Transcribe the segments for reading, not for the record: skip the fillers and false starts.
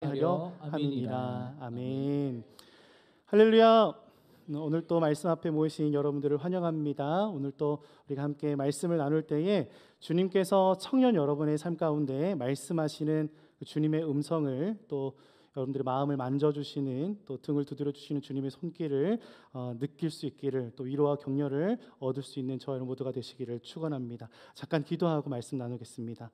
하려 함이니라. 아멘. 할렐루야. 오늘 또 말씀 앞에 모이신 여러분들을 환영합니다. 오늘 또 우리가 함께 말씀을 나눌 때에 주님께서 청년 여러분의 삶 가운데 말씀하시는 주님의 음성을, 또 여러분들의 마음을 만져주시는, 또 등을 두드려 주시는 주님의 손길을 느낄 수 있기를, 또 위로와 격려를 얻을 수 있는 저희 모두가 되시기를 축원합니다. 잠깐 기도하고 말씀 나누겠습니다.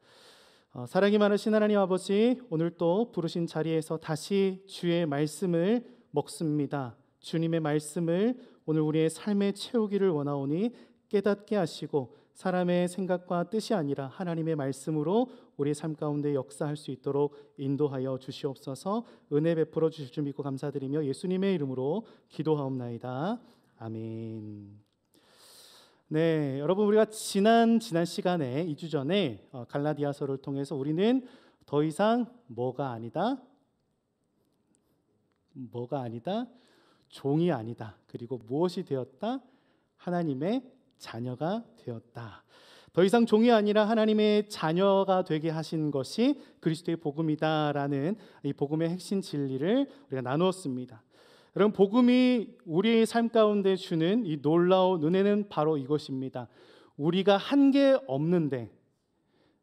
사랑이 많으신 하나님 아버지, 오늘 또 부르신 자리에서 다시 주의 말씀을 먹습니다. 주님의 말씀을 오늘 우리의 삶에 채우기를 원하오니 깨닫게 하시고 사람의 생각과 뜻이 아니라 하나님의 말씀으로 우리의 삶 가운데 역사할 수 있도록 인도하여 주시옵소서. 은혜 베풀어 주실 줄 믿고 감사드리며 예수님의 이름으로 기도하옵나이다. 아멘. 네, 여러분, 우리가 지난 시간에 2주 전에 갈라디아서를 통해서 우리는 더 이상 뭐가 아니다, 종이 아니다, 그리고 무엇이 되었다? 하나님의 자녀가 되었다. 더 이상 종이 아니라 하나님의 자녀가 되게 하신 것이 그리스도의 복음이다라는 이 복음의 핵심 진리를 우리가 나누었습니다. 여러분, 복음이 우리의 삶 가운데 주는 이 놀라운 은혜는 바로 이것입니다. 우리가 한계 없는데,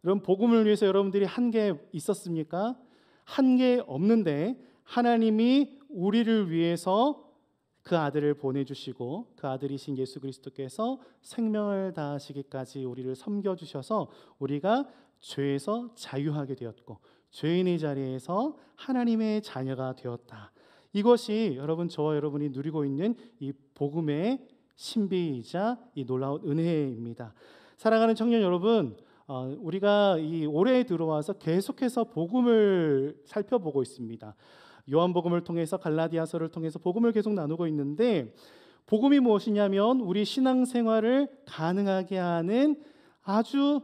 여러분, 복음을 위해서 여러분들이 한계 있었습니까? 한계 없는데 하나님이 우리를 위해서 그 아들을 보내주시고 그 아들이신 예수 그리스도께서 생명을 다하시기까지 우리를 섬겨주셔서 우리가 죄에서 자유하게 되었고 죄인의 자리에서 하나님의 자녀가 되었다. 이것이 여러분, 저와 여러분이 누리고 있는 이 복음의 신비이자 이 놀라운 은혜입니다. 사랑하는 청년 여러분, 우리가 이 올해 들어와서 계속해서 복음을 살펴보고 있습니다. 요한복음을 통해서, 갈라디아서를 통해서 복음을 계속 나누고 있는데, 복음이 무엇이냐면 우리 신앙생활을 가능하게 하는 아주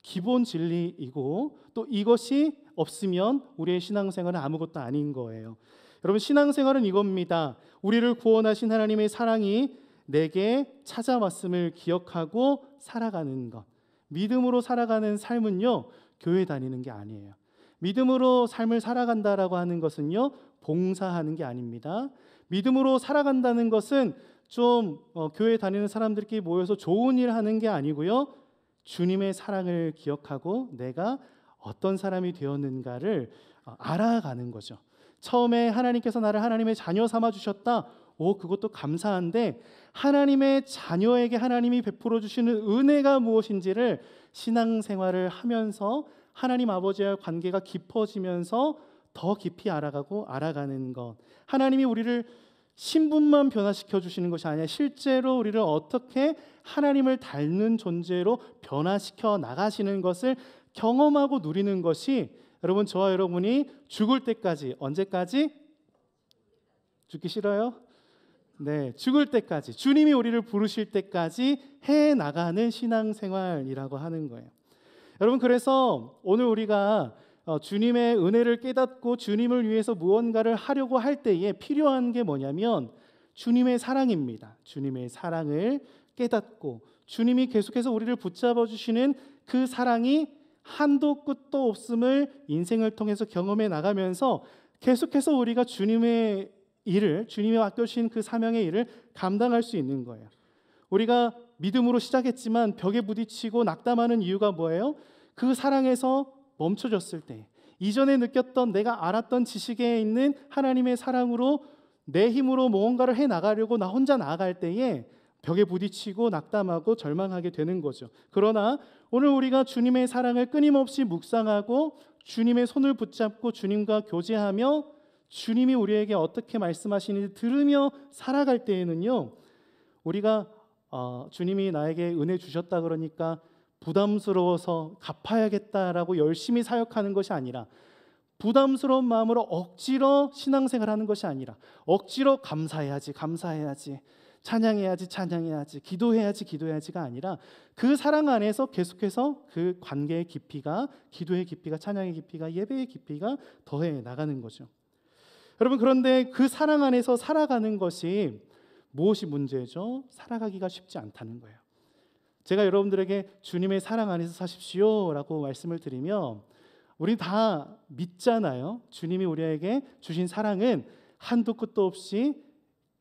기본 진리이고, 또 이것이 없으면 우리의 신앙생활은 아무것도 아닌 거예요. 여러분, 신앙생활은 이겁니다. 우리를 구원하신 하나님의 사랑이 내게 찾아왔음을 기억하고 살아가는 것. 믿음으로 살아가는 삶은요, 교회 다니는 게 아니에요. 믿음으로 삶을 살아간다라고 하는 것은요, 봉사하는 게 아닙니다. 믿음으로 살아간다는 것은 좀 교회 다니는 사람들끼리 모여서 좋은 일 하는 게 아니고요, 주님의 사랑을 기억하고 내가 어떤 사람이 되었는가를 알아가는 거죠. 처음에 하나님께서 나를 하나님의 자녀 삼아 주셨다. 그것도 감사한데 하나님의 자녀에게 하나님이 베풀어 주시는 은혜가 무엇인지를 신앙생활을 하면서 하나님 아버지와의 관계가 깊어지면서 더 깊이 알아가는 것. 하나님이 우리를 신분만 변화시켜 주시는 것이 아니라 실제로 우리를 어떻게 하나님을 닮는 존재로 변화시켜 나가시는 것을 경험하고 누리는 것이, 여러분, 저와 여러분이 죽을 때까지, 언제까지? 죽기 싫어요? 네, 죽을 때까지, 주님이 우리를 부르실 때까지 해 나가는 신앙생활이라고 하는 거예요. 여러분, 그래서 오늘 우리가 주님의 은혜를 깨닫고 주님을 위해서 무언가를 하려고 할 때에 필요한 게 뭐냐면 주님의 사랑입니다. 주님의 사랑을 깨닫고 주님이 계속해서 우리를 붙잡아 주시는 그 사랑이 한도 끝도 없음을 인생을 통해서 경험해 나가면서 계속해서 우리가 주님의 일을, 주님이 맡겨주신 그 사명의 일을 감당할 수 있는 거예요. 우리가 믿음으로 시작했지만 벽에 부딪히고 낙담하는 이유가 뭐예요? 그 사랑에서 멈춰졌을 때, 이전에 느꼈던, 내가 알았던 지식에 있는 하나님의 사랑으로 내 힘으로 무언가를 해나가려고 나 혼자 나아갈 때에 벽에 부딪히고 낙담하고 절망하게 되는 거죠. 그러나 오늘 우리가 주님의 사랑을 끊임없이 묵상하고 주님의 손을 붙잡고 주님과 교제하며 주님이 우리에게 어떻게 말씀하시는지 들으며 살아갈 때에는요, 우리가 주님이 나에게 은혜 주셨다 그러니까 부담스러워서 갚아야겠다라고 열심히 사역하는 것이 아니라, 부담스러운 마음으로 억지로 신앙생활하는 것이 아니라 억지로 감사해야지, 찬양해야지, 기도해야지가 아니라 그 사랑 안에서 계속해서 그 관계의 깊이가, 기도의 깊이가, 찬양의 깊이가, 예배의 깊이가 더해 나가는 거죠. 여러분, 그런데 그 사랑 안에서 살아가는 것이 무엇이 문제죠? 살아가기가 쉽지 않다는 거예요. 제가 여러분들에게 주님의 사랑 안에서 사십시오 라고 말씀을 드리면 우리 다 믿잖아요. 주님이 우리에게 주신 사랑은 한도 끝도 없이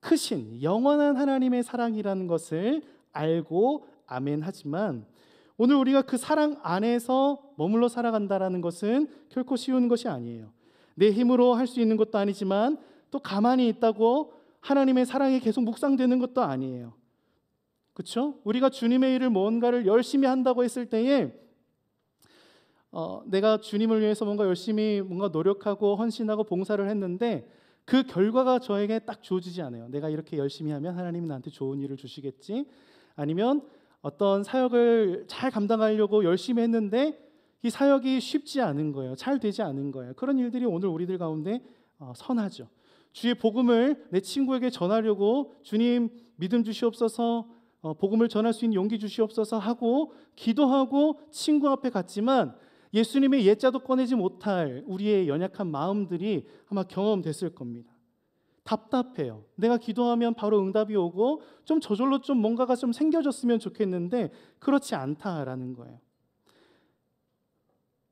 크신 영원한 하나님의 사랑이라는 것을 알고 아멘 하지만 오늘 우리가 그 사랑 안에서 머물러 살아간다는 것은 결코 쉬운 것이 아니에요. 내 힘으로 할 수 있는 것도 아니지만 또 가만히 있다고 하나님의 사랑이 계속 묵상되는 것도 아니에요. 그렇죠? 우리가 주님의 일을 뭔가를 열심히 한다고 했을 때에 내가 주님을 위해서 뭔가 열심히 뭔가 노력하고 헌신하고 봉사를 했는데 그 결과가 저에게 딱 주어지지 않아요. 내가 이렇게 열심히 하면 하나님이 나한테 좋은 일을 주시겠지. 아니면 어떤 사역을 잘 감당하려고 열심히 했는데 이 사역이 쉽지 않은 거예요. 잘 되지 않은 거예요. 그런 일들이 오늘 우리들 가운데 선하죠. 주의 복음을 내 친구에게 전하려고 주님 믿음 주시옵소서, 복음을 전할 수 있는 용기 주시옵소서 하고 기도하고 친구 앞에 갔지만 예수님의 예자도 꺼내지 못할 우리의 연약한 마음들이 아마 경험됐을 겁니다. 답답해요. 내가 기도하면 바로 응답이 오고 좀 저절로 좀 뭔가가 좀 생겨졌으면 좋겠는데 그렇지 않다라는 거예요.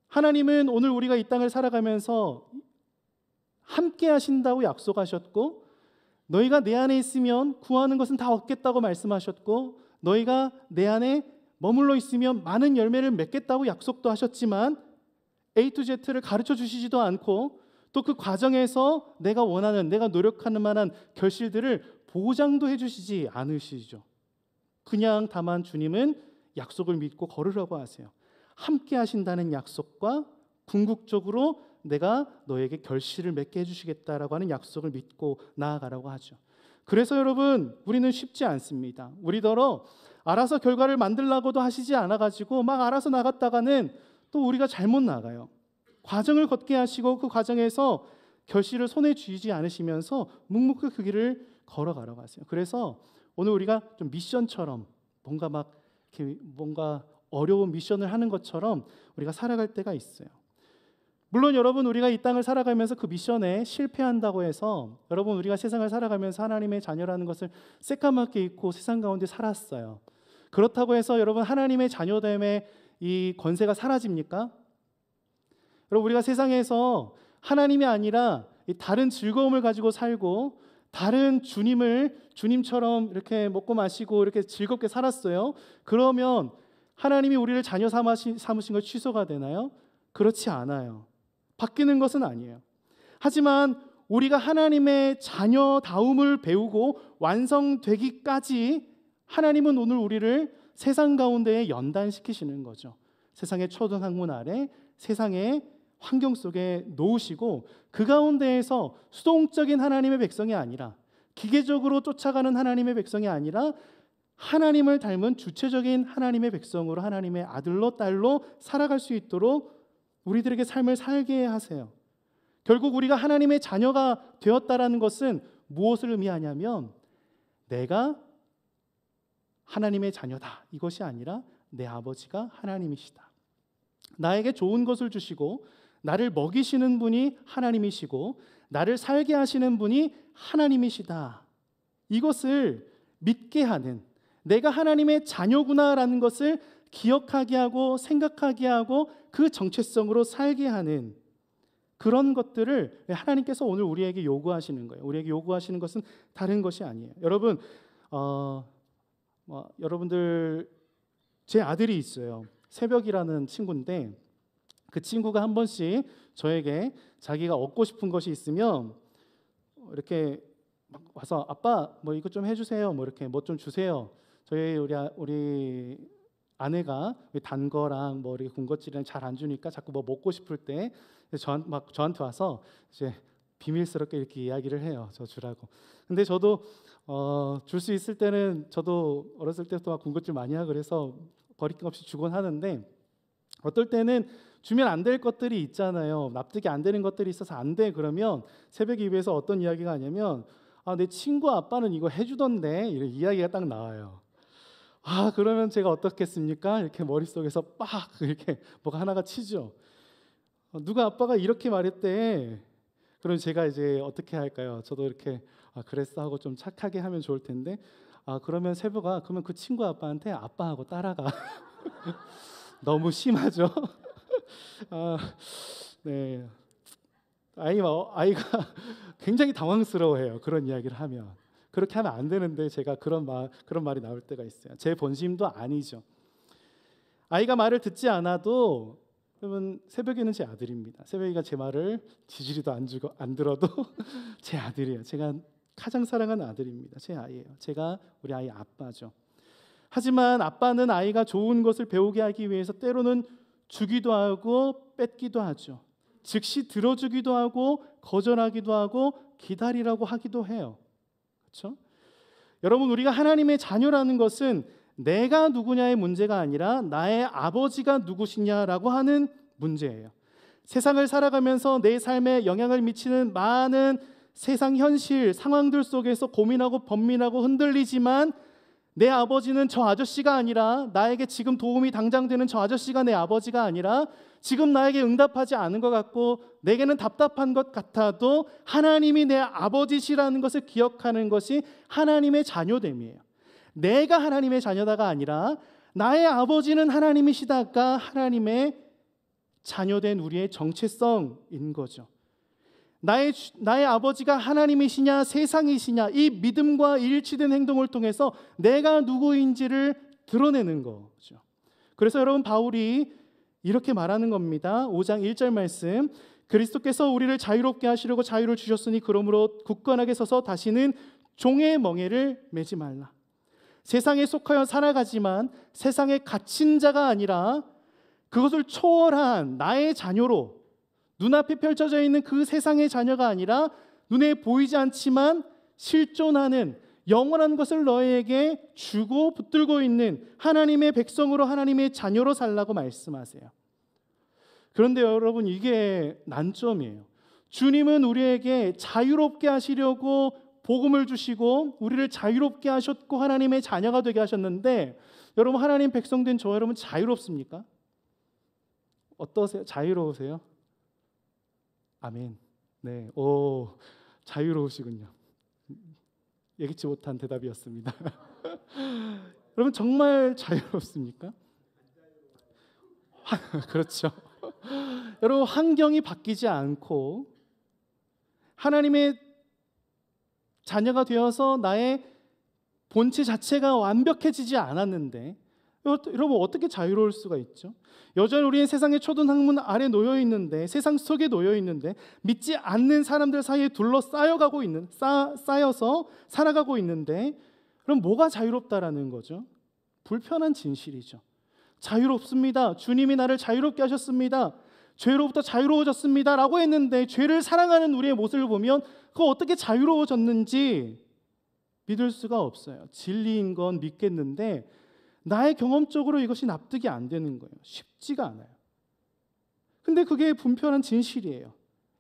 하나님은 오늘 우리가 이 땅을 살아가면서 함께 하신다고 약속하셨고 너희가 내 안에 있으면 구하는 것은 다 얻겠다고 말씀하셨고 너희가 내 안에 머물러 있으면 많은 열매를 맺겠다고 약속도 하셨지만 A to Z를 가르쳐 주시지도 않고 또 그 과정에서 내가 원하는, 내가 노력하는 만한 결실들을 보장도 해주시지 않으시죠. 그냥 다만 주님은 약속을 믿고 걸으라고 하세요. 함께 하신다는 약속과 궁극적으로 내가 너에게 결실을 맺게 해주시겠다라고 하는 약속을 믿고 나아가라고 하죠. 그래서 여러분 우리는 쉽지 않습니다. 우리더러 알아서 결과를 만들라고도 하시지 않아가지고 막 알아서 나갔다가는 또 우리가 잘못 나가요. 과정을 걷게 하시고 그 과정에서 결실을 손에 쥐지 않으시면서 묵묵히 그 길을 걸어가라고 하세요. 그래서 오늘 우리가 좀 미션처럼 뭔가 막 이렇게 뭔가 어려운 미션을 하는 것처럼 우리가 살아갈 때가 있어요. 물론 여러분 우리가 이 땅을 살아가면서 그 미션에 실패한다고 해서 여러분 우리가 세상을 살아가면서 하나님의 자녀라는 것을 새까맣게 잊고 세상 가운데 살았어요. 그렇다고 해서 여러분 하나님의 자녀됨의 이 권세가 사라집니까? 여러분 우리가 세상에서 하나님이 아니라 다른 즐거움을 가지고 살고 다른 주님처럼 이렇게 먹고 마시고 이렇게 즐겁게 살았어요. 그러면 하나님이 우리를 자녀 삼으신 걸 취소가 되나요? 그렇지 않아요. 바뀌는 것은 아니에요. 하지만 우리가 하나님의 자녀다움을 배우고 완성되기까지 하나님은 오늘 우리를 세상 가운데에 연단시키시는 거죠. 세상의 초등학문 아래 세상의 환경 속에 놓으시고 그 가운데에서 수동적인 하나님의 백성이 아니라 기계적으로 쫓아가는 하나님의 백성이 아니라 하나님을 닮은 주체적인 하나님의 백성으로 하나님의 아들로 딸로 살아갈 수 있도록 우리들에게 삶을 살게 하세요. 결국 우리가 하나님의 자녀가 되었다라는 것은 무엇을 의미하냐면 내가 하나님의 자녀다 이것이 아니라 내 아버지가 하나님이시다. 나에게 좋은 것을 주시고 나를 먹이시는 분이 하나님이시고 나를 살게 하시는 분이 하나님이시다. 이것을 믿게 하는 내가 하나님의 자녀구나라는 것을 기억하게 하고 생각하게 하고 그 정체성으로 살게 하는 그런 것들을 하나님께서 오늘 우리에게 요구하시는 거예요. 우리에게 요구하시는 것은 다른 것이 아니에요. 여러분, 여러분들 제 아들이 있어요. 새벽이라는 친구인데 그 친구가 한 번씩 저에게 자기가 얻고 싶은 것이 있으면 이렇게 막 와서 아빠 뭐 이것 좀 해주세요. 뭐 이렇게 뭐 좀 주세요. 우리 아내가 단 거랑 뭐 이렇게 군것질이랑 잘 안 주니까 자꾸 뭐 먹고 싶을 때 저한테 와서 이제 비밀스럽게 이렇게 이야기를 해요. 저 주라고. 근데 저도 줄 수 있을 때는 저도 어렸을 때부터 막 군것질 많이 하고 그래서 거리낌 없이 주곤 하는데 어떨 때는 주면 안 될 것들이 있잖아요. 납득이 안 되는 것들이 있어서 안 돼. 그러면 새벽에 입에서 어떤 이야기가 하냐면 내 친구 아빠는 이거 해주던데 이런 이야기가 딱 나와요. 그러면 제가 어떻겠습니까? 이렇게 머릿속에서 빡 이렇게 뭐가 하나가 치죠. 누가 아빠가 이렇게 말했대. 그럼 제가 이제 어떻게 할까요? 저도 이렇게 그랬어 하고 좀 착하게 하면 좋을 텐데 그러면 세부가 그러면 그 친구 아빠한테 아빠하고 따라가. 너무 심하죠? 아, 네. 아이가 굉장히 당황스러워해요. 그런 이야기를 하면. 그렇게 하면 안 되는데 제가 그런 말이 나올 때가 있어요. 제 본심도 아니죠. 아이가 말을 듣지 않아도, 그러면 새벽이는 제 아들입니다. 새벽이가 제 말을 지지리도 안 들어도 제 아들이에요. 제가 가장 사랑하는 아들입니다. 제 아이예요. 제가 우리 아이 아빠죠. 하지만 아빠는 아이가 좋은 것을 배우게 하기 위해서 때로는 주기도 하고 뺏기도 하죠. 즉시 들어주기도 하고 거절하기도 하고 기다리라고 하기도 해요. 그렇죠? 여러분, 우리가 하나님의 자녀라는 것은 내가 누구냐의 문제가 아니라 나의 아버지가 누구시냐라고 하는 문제예요. 세상을 살아가면서 내 삶에 영향을 미치는 많은 세상 현실 상황들 속에서 고민하고 번민하고 흔들리지만, 내 아버지는 저 아저씨가 아니라, 나에게 지금 도움이 당장 되는 저 아저씨가 내 아버지가 아니라, 지금 나에게 응답하지 않은 것 같고 내게는 답답한 것 같아도 하나님이 내 아버지시라는 것을 기억하는 것이 하나님의 자녀됨이에요. 내가 하나님의 자녀다가 아니라 나의 아버지는 하나님이시다가 하나님의 자녀된 우리의 정체성인 거죠. 나의 아버지가 하나님이시냐 세상이시냐, 이 믿음과 일치된 행동을 통해서 내가 누구인지를 드러내는 거죠. 그래서 여러분, 바울이 이렇게 말하는 겁니다. 5장 1절 말씀, 그리스도께서 우리를 자유롭게 하시려고 자유를 주셨으니 그러므로 굳건하게 서서 다시는 종의 멍에를 매지 말라. 세상에 속하여 살아가지만 세상에 갇힌 자가 아니라 그것을 초월한 나의 자녀로, 눈앞에 펼쳐져 있는 그 세상의 자녀가 아니라 눈에 보이지 않지만 실존하는 영원한 것을 너희에게 주고 붙들고 있는 하나님의 백성으로, 하나님의 자녀로 살라고 말씀하세요. 그런데 여러분, 이게 난점이에요. 주님은 우리에게 자유롭게 하시려고 복음을 주시고 우리를 자유롭게 하셨고 하나님의 자녀가 되게 하셨는데, 여러분, 하나님 백성된 저 여러분 자유롭습니까? 어떠세요? 자유로우세요? 아멘. 네, 자유로우시군요. 예기치 못한 대답이었습니다. 여러분, 정말 자유롭습니까? 그렇죠. 여러분, 환경이 바뀌지 않고 하나님의 자녀가 되어서 나의 본체 자체가 완벽해지지 않았는데 여러분, 어떻게 자유로울 수가 있죠? 여전히 우리는 세상의 초등학문 아래 놓여 있는데, 세상 속에 놓여 있는데, 믿지 않는 사람들 사이에 쌓여서 살아가고 있는데, 그럼 뭐가 자유롭다라는 거죠? 불편한 진실이죠. 자유롭습니다. 주님이 나를 자유롭게 하셨습니다. 죄로부터 자유로워졌습니다 라고 했는데, 죄를 사랑하는 우리의 모습을 보면 그거 어떻게 자유로워졌는지 믿을 수가 없어요. 진리인 건 믿겠는데 나의 경험적으로 이것이 납득이 안 되는 거예요. 쉽지가 않아요. 근데 그게 불편한 진실이에요.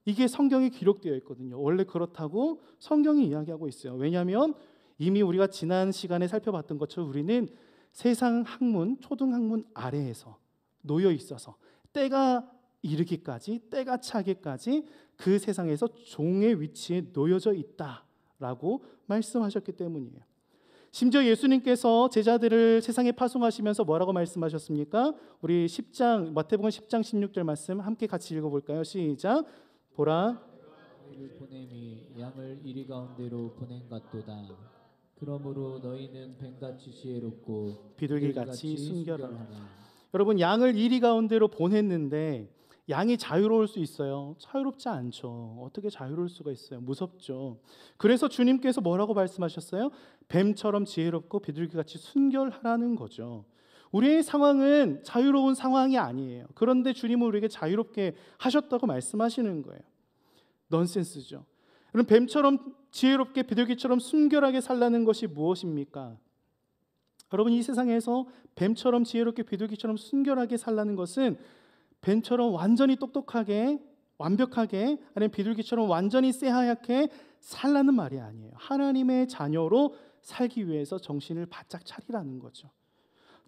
이게 성경에 기록되어 있거든요. 원래 그렇다고 성경이 이야기하고 있어요. 왜냐하면 이미 우리가 지난 시간에 살펴봤던 것처럼 우리는 세상 학문, 초등학문 아래에서 놓여 있어서 때가 이르기까지, 때가 차기까지 그 세상에서 종의 위치에 놓여져 있다라고 말씀하셨기 때문이에요. 심지어 예수님께서 제자들을 세상에 파송하시면서 뭐라고 말씀하셨습니까? 우리 10장, 마태복음 10장 16절 말씀 함께 같이 읽어볼까요? 시작. 보라, 너희를 보냄이 양을 이리 가운데로 보낸 같도다. 그러므로 너희는 뱀같이 지혜롭고 비둘기같이 순결하라. 여러분, 양을 이리 가운데로 보냈는데 양이 자유로울 수 있어요? 자유롭지 않죠. 어떻게 자유로울 수가 있어요? 무섭죠. 그래서 주님께서 뭐라고 말씀하셨어요? 뱀처럼 지혜롭고 비둘기같이 순결하라는 거죠. 우리의 상황은 자유로운 상황이 아니에요. 그런데 주님은 우리에게 자유롭게 하셨다고 말씀하시는 거예요. 넌센스죠. 그럼 뱀처럼 지혜롭게 비둘기처럼 순결하게 살라는 것이 무엇입니까? 여러분, 이 세상에서 뱀처럼 지혜롭게 비둘기처럼 순결하게 살라는 것은 뱀처럼 완전히 똑똑하게 완벽하게, 아니면 비둘기처럼 완전히 새하얗게 살라는 말이 아니에요. 하나님의 자녀로 살기 위해서 정신을 바짝 차리라는 거죠.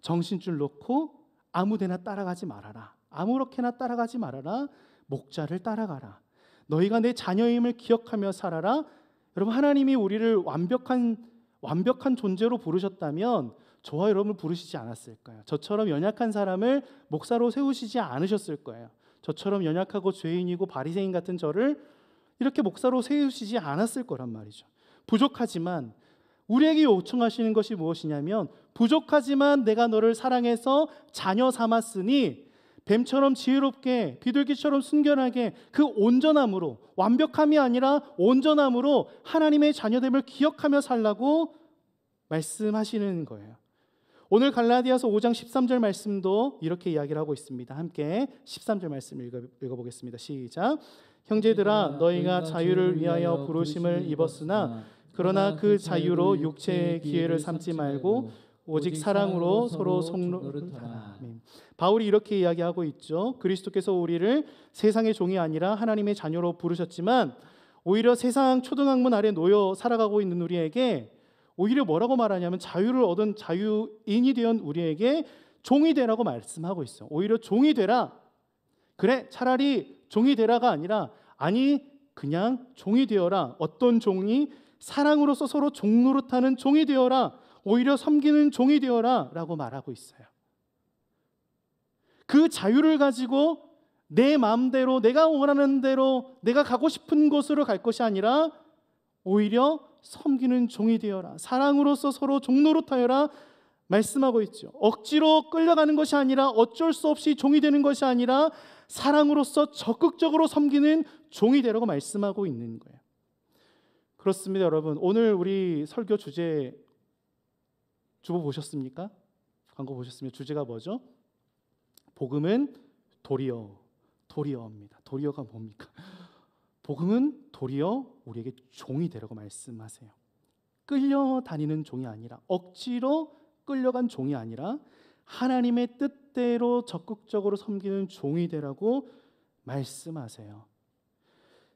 정신줄 놓고 아무데나 따라가지 말아라. 아무렇게나 따라가지 말아라. 목자를 따라가라. 너희가 내 자녀임을 기억하며 살아라. 여러분, 하나님이 우리를 완벽한 존재로 부르셨다면 저와 여러분을 부르시지 않았을 거예요. 저처럼 연약한 사람을 목사로 세우시지 않으셨을 거예요. 저처럼 연약하고 죄인이고 바리새인 같은 저를 이렇게 목사로 세우시지 않았을 거란 말이죠. 부족하지만 우리에게 요청하시는 것이 무엇이냐면, 부족하지만 내가 너를 사랑해서 자녀 삼았으니 뱀처럼 지혜롭게 비둘기처럼 순결하게 그 온전함으로, 완벽함이 아니라 온전함으로 하나님의 자녀됨을 기억하며 살라고 말씀하시는 거예요. 오늘 갈라디아서 5장 13절 말씀도 이렇게 이야기를 하고 있습니다. 함께 13절 말씀 읽어보겠습니다. 시작. 형제들아, 너희가 자유를 위하여 부르심을 입었으나 그러나 그 자유로 육체의 기회를 삼지 말고 오직 사랑으로 서로 속노릇하라. 바울이 이렇게 이야기하고 있죠. 그리스도께서 우리를 세상의 종이 아니라 하나님의 자녀로 부르셨지만 오히려 세상 초등학문 아래 놓여 살아가고 있는 우리에게 오히려 뭐라고 말하냐면, 자유를 얻은 자유인이 된 우리에게 종이 되라고 말씀하고 있어요. 오히려 종이 되라. 그래, 차라리 종이 되라가 아니라, 아니 그냥 종이 되어라. 어떤 종이? 사랑으로서 서로 종노릇하는 종이 되어라. 오히려 섬기는 종이 되어라 라고 말하고 있어요. 그 자유를 가지고 내 마음대로, 내가 원하는 대로, 내가 가고 싶은 곳으로 갈 것이 아니라 오히려 섬기는 종이 되어라. 사랑으로서 서로 종노릇하여라 말씀하고 있죠. 억지로 끌려가는 것이 아니라, 어쩔 수 없이 종이 되는 것이 아니라 사랑으로서 적극적으로 섬기는 종이 되라고 말씀하고 있는 거예요. 그렇습니다, 여러분. 오늘 우리 설교 주제 주보 보셨습니까? 광고 보셨습니까? 주제가 뭐죠? 복음은 도리어입니다. 도리어가 뭡니까? 복음은 도리어 우리에게 종이 되라고 말씀하세요. 끌려다니는 종이 아니라, 억지로 끌려간 종이 아니라 하나님의 뜻대로 적극적으로 섬기는 종이 되라고 말씀하세요.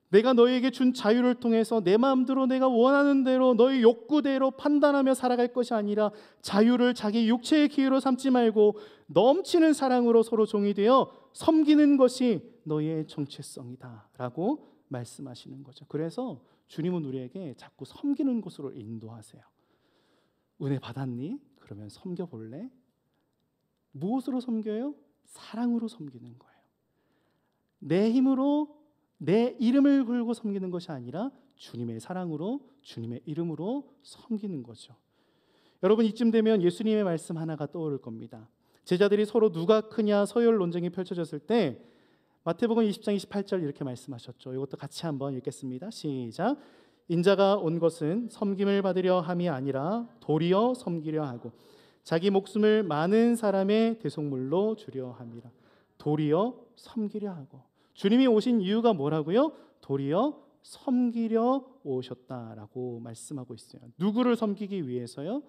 내가 너희에게 준 자유를 통해서 내 마음대로 내가 원하는 대로 너희 욕구대로 판단하며 살아갈 것이 아니라, 자유를 자기 육체의 기회로 삼지 말고 넘치는 사랑으로 서로 종이 되어 섬기는 것이 너희의 정체성이다 라고 말씀하시는 거죠. 그래서 주님은 우리에게 자꾸 섬기는 곳으로 인도하세요. 은혜 받았니? 그러면 섬겨볼래? 무엇으로 섬겨요? 사랑으로 섬기는 거예요. 내 힘으로, 내 이름을 걸고 섬기는 것이 아니라 주님의 사랑으로, 주님의 이름으로 섬기는 거죠. 여러분, 이쯤 되면 예수님의 말씀 하나가 떠오를 겁니다. 제자들이 서로 누가 크냐 서열 논쟁이 펼쳐졌을 때 마태복음 20장 28절 이렇게 말씀하셨죠. 이것도 같이 한번 읽겠습니다. 시작. 인자가 온 것은 섬김을 받으려 함이 아니라 도리어 섬기려 하고 자기 목숨을 많은 사람의 대속물로 주려 함이라. 도리어 섬기려 하고. 주님이 오신 이유가 뭐라고요? 도리어 섬기려 오셨다라고 말씀하고 있어요. 누구를 섬기기 위해서요?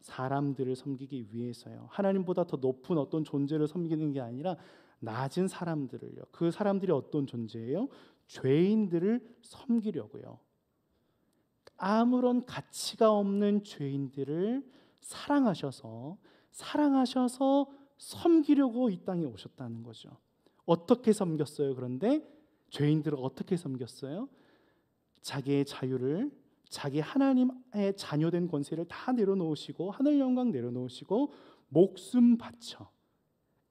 사람들을 섬기기 위해서요. 하나님보다 더 높은 어떤 존재를 섬기는 게 아니라 낮은 사람들을요. 그 사람들이 어떤 존재예요? 죄인들을 섬기려고요. 아무런 가치가 없는 죄인들을 사랑하셔서 섬기려고 이 땅에 오셨다는 거죠. 어떻게 섬겼어요? 그런데 죄인들을 어떻게 섬겼어요? 자기의 자유를, 자기 하나님의 자녀된 권세를 다 내려놓으시고, 하늘 영광 내려놓으시고 목숨 바쳐,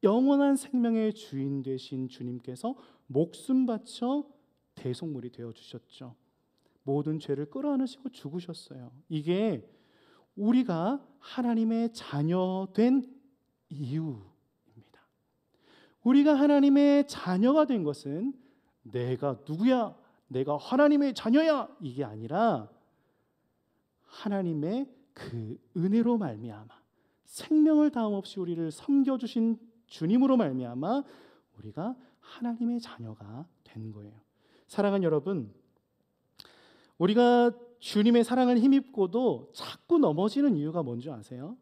영원한 생명의 주인 되신 주님께서 목숨 바쳐 대속물이 되어 주셨죠. 모든 죄를 끌어안으시고 죽으셨어요. 이게 우리가 하나님의 자녀된 이유입니다. 우리가 하나님의 자녀가 된 것은 내가 누구야? 내가 하나님의 자녀야? 이게 아니라 하나님의 그 은혜로 말미암아, 생명을 다함없이 우리를 섬겨주신 주님으로 말미암아 우리가 하나님의 자녀가 된 거예요. 사랑하는 여러분, 우리가 주님의 사랑을 힘입고도 자꾸 넘어지는 이유가 뭔지 아세요?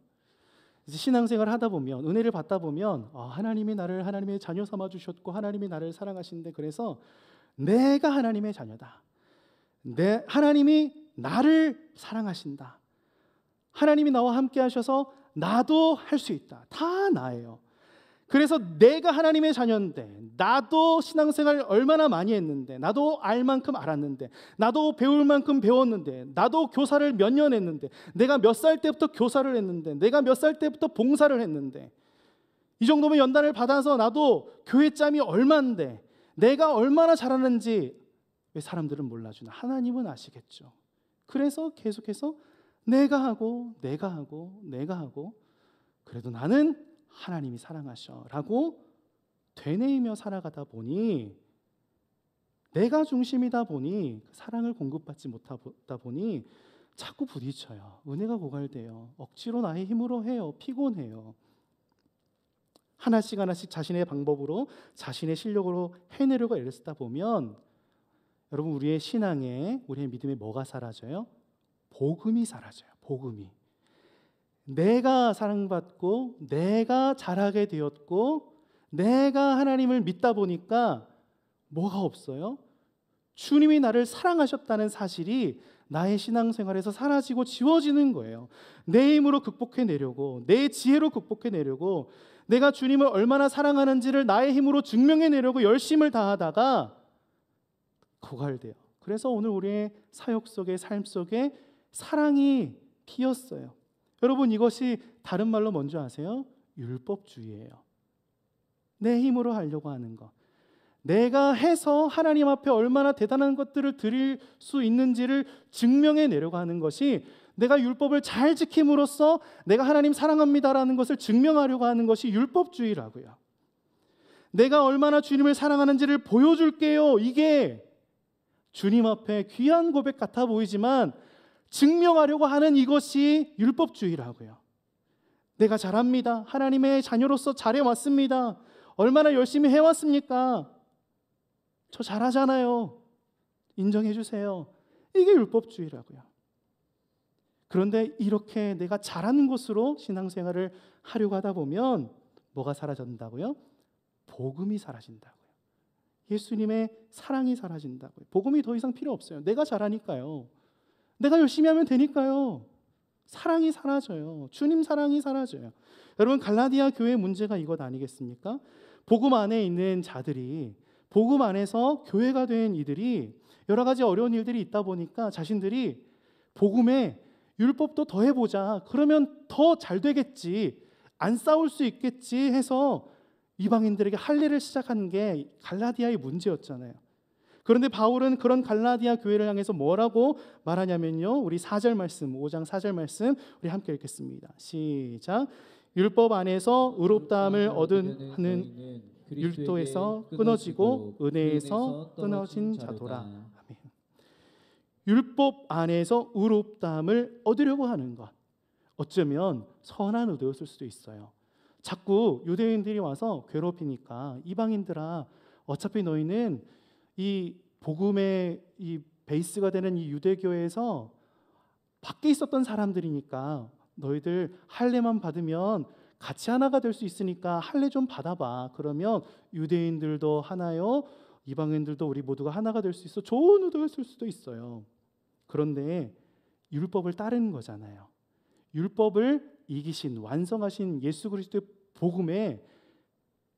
신앙생활을 하다 보면, 은혜를 받다 보면 하나님이 나를 하나님의 자녀 삼아 주셨고 하나님이 나를 사랑하신데, 그래서 내가 하나님의 자녀다, 하나님이 나를 사랑하신다, 하나님이 나와 함께 하셔서 나도 할 수 있다, 다 나예요. 그래서 내가 하나님의 자녀인데, 나도 신앙생활 얼마나 많이 했는데, 나도 알 만큼 알았는데, 나도 배울 만큼 배웠는데, 나도 교사를 몇 년 했는데, 내가 몇 살 때부터 교사를 했는데, 내가 몇 살 때부터 봉사를 했는데, 이 정도면 연단을 받아서 나도 교회짬이 얼만데, 내가 얼마나 잘하는지 왜 사람들은 몰라주나? 하나님은 아시겠죠. 그래서 계속해서 내가 하고 그래도 나는 하나님이 사랑하셔 라고 되뇌이며 살아가다 보니, 내가 중심이다 보니, 사랑을 공급받지 못하다 보니 자꾸 부딪혀요. 은혜가 고갈돼요. 억지로 나의 힘으로 해요. 피곤해요. 하나씩 자신의 방법으로, 자신의 실력으로 해내려고 애를 쓰다 보면 여러분, 우리의 신앙에, 우리의 믿음에 뭐가 사라져요? 복음이 사라져요. 복음이. 내가 사랑받고 내가 잘하게 되었고 내가 하나님을 믿다 보니까 뭐가 없어요? 주님이 나를 사랑하셨다는 사실이 나의 신앙생활에서 사라지고 지워지는 거예요. 내 힘으로 극복해내려고, 내 지혜로 극복해내려고, 내가 주님을 얼마나 사랑하는지를 나의 힘으로 증명해내려고 열심을 다하다가 고갈돼요. 그래서 오늘 우리의 사역 속에, 삶 속에 사랑이 비었어요. 여러분, 이것이 다른 말로 뭔지 아세요? 율법주의예요. 내 힘으로 하려고 하는 것, 내가 해서 하나님 앞에 얼마나 대단한 것들을 드릴 수 있는지를 증명해내려고 하는 것이, 내가 율법을 잘 지킴으로써 내가 하나님 사랑합니다라는 것을 증명하려고 하는 것이 율법주의라고요. 내가 얼마나 주님을 사랑하는지를 보여줄게요. 이게 주님 앞에 귀한 고백 같아 보이지만 증명하려고 하는 이것이 율법주의라고요. 내가 잘합니다. 하나님의 자녀로서 잘해왔습니다. 얼마나 열심히 해왔습니까? 저 잘하잖아요. 인정해 주세요. 이게 율법주의라고요. 그런데 이렇게 내가 잘하는 것으로 신앙생활을 하려고 하다 보면 뭐가 사라진다고요? 복음이 사라진다고요. 예수님의 사랑이 사라진다고요. 복음이 더 이상 필요 없어요. 내가 잘하니까요. 내가 열심히 하면 되니까요. 사랑이 사라져요. 주님 사랑이 사라져요. 여러분, 갈라디아 교회의 문제가 이것 아니겠습니까? 복음 안에 있는 자들이, 복음 안에서 교회가 된 이들이 여러 가지 어려운 일들이 있다 보니까 자신들이 복음에 율법도 더 해보자, 그러면 더 잘 되겠지, 안 싸울 수 있겠지 해서 이방인들에게 할례를 시작한 게 갈라디아의 문제였잖아요. 그런데 바울은 그런 갈라디아 교회를 향해서 뭐라고 말하냐면요, 우리 4절 말씀, 5장 4절 말씀 우리 함께 읽겠습니다. 시작. 율법 안에서 의롭다함을 얻는 율도에서 끊어지고 은혜에서 끊어진 자도라. 아멘. 율법 안에서 의롭다함을 얻으려고 하는 것, 어쩌면 선한 의도였을 수도 있어요. 자꾸 유대인들이 와서 괴롭히니까, 이방인들아, 어차피 너희는 이 복음의 이 베이스가 되는 이 유대교회에서 밖에 있었던 사람들이니까 너희들 할례만 받으면 같이 하나가 될 수 있으니까 할례 좀 받아봐. 그러면 유대인들도 하나요, 이방인들도 우리 모두가 하나가 될 수 있어. 좋은 의도였을 수도 있어요. 그런데 율법을 따르는 거잖아요. 율법을 이기신, 완성하신 예수 그리스도의 복음에,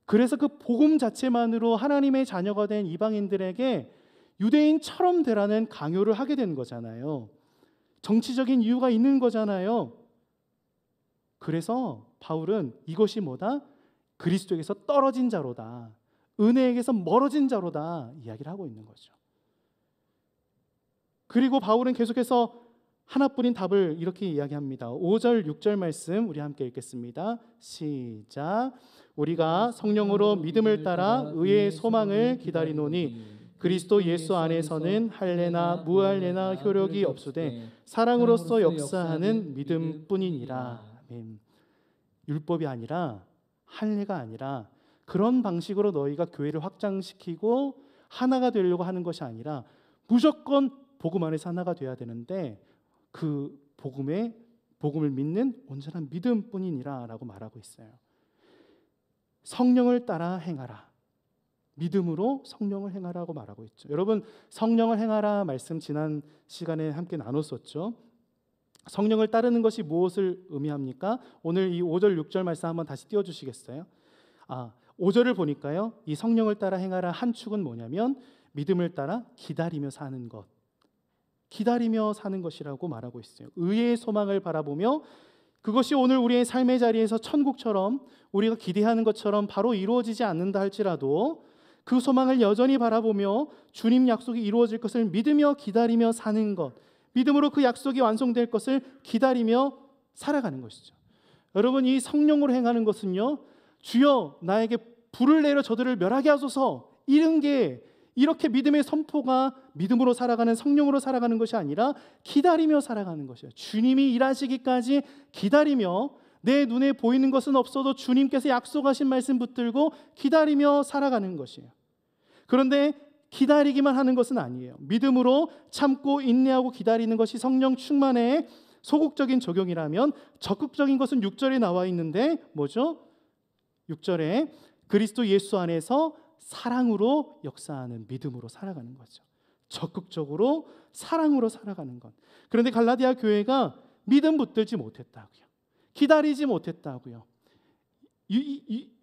그래서 그 복음 자체만으로 하나님의 자녀가 된 이방인들에게 유대인처럼 되라는 강요를 하게 된 거잖아요. 정치적인 이유가 있는 거잖아요. 그래서 바울은 이것이 뭐다? 그리스도에게서 떨어진 자로다, 은혜에게서 멀어진 자로다 이야기를 하고 있는 거죠. 그리고 바울은 계속해서 하나뿐인 답을 이렇게 이야기합니다. 5절 6절 말씀 우리 함께 읽겠습니다. 시작. 우리가 성령으로 믿음을 따라 의의 소망을 기다리노니 그리스도 예수 안에서는 할례나 무할례나 효력이 없으되 사랑으로서 역사하는 믿음뿐이니라. 아멘. 율법이 아니라, 할례가 아니라, 그런 방식으로 너희가 교회를 확장시키고 하나가 되려고 하는 것이 아니라 무조건 복음 안에서 하나가 돼야 되는데, 그 복음을 믿는 온전한 믿음뿐이니라 라고 말하고 있어요. 성령을 따라 행하라, 믿음으로 성령을 행하라고 말하고 있죠. 여러분, 성령을 행하라 말씀 지난 시간에 함께 나눴었죠. 성령을 따르는 것이 무엇을 의미합니까? 오늘 이 5절 6절 말씀 한번 다시 띄워주시겠어요? 5절을 보니까요, 이 성령을 따라 행하라 한 축은 뭐냐면 믿음을 따라 기다리며 사는 것, 기다리며 사는 것이라고 말하고 있어요. 의의 소망을 바라보며 그것이 오늘 우리의 삶의 자리에서 천국처럼 우리가 기대하는 것처럼 바로 이루어지지 않는다 할지라도 그 소망을 여전히 바라보며 주님 약속이 이루어질 것을 믿으며 기다리며 사는 것, 믿음으로 그 약속이 완성될 것을 기다리며 살아가는 것이죠. 여러분, 이 성령으로 행하는 것은요, 주여 나에게 불을 내려 저들을 멸하게 하소서, 이런 게 이렇게 믿음의 선포가 믿음으로 살아가는, 성령으로 살아가는 것이 아니라 기다리며 살아가는 것이에요. 주님이 일하시기까지 기다리며, 내 눈에 보이는 것은 없어도 주님께서 약속하신 말씀 붙들고 기다리며 살아가는 것이에요. 그런데 기다리기만 하는 것은 아니에요. 믿음으로 참고 인내하고 기다리는 것이 성령 충만의 소극적인 적용이라면, 적극적인 것은 6절에 나와 있는데 뭐죠? 6절에 그리스도 예수 안에서 사랑으로 역사하는 믿음으로 살아가는 거죠. 적극적으로 사랑으로 살아가는 것. 그런데 갈라디아 교회가 믿음 붙들지 못했다고요. 기다리지 못했다고요.